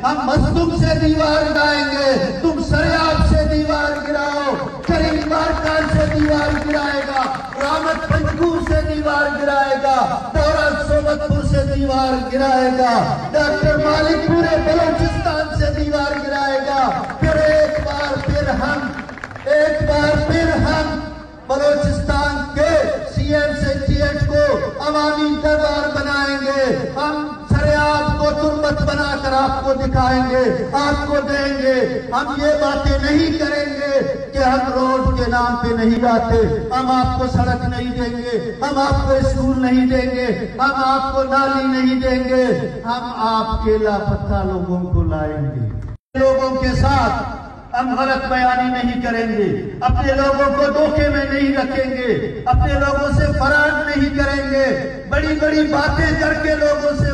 हम मजदूम से दीवार गिराएंगे, तुम सरेआम से दीवार गिराओ, करीम मारकान से दीवार गिराएगा, रामत पंजगूर से दीवार गिराएगा, दौरा सोबतपुर से दीवार गिराएगा, डॉक्टर मालिक पूरे बलूचिस्तान से दीवार गिराएगा। फिर एक बार फिर हम बलूचिस्तान के सीएम सेक्रेटरीट को अवामी दरबार बनाएंगे। हम सरेआम को तुरबत बनाकर आपको दिखाएंगे, आपको देंगे। हम ये बातें नहीं करेंगे कि हम रोड के नाम पे नहीं आते, हम आपको सड़क नहीं देंगे, हम आपको स्कूल नहीं देंगे, हम आपको नाली नहीं देंगे, हम आपके लापता लोगों को लाएंगे। लोगों के साथ हम गलत बयानी नहीं करेंगे, अपने लोगों को धोखे में नहीं रखेंगे, अपने लोगों से फरार नहीं करेंगे, बड़ी बड़ी बातें करके लोगों से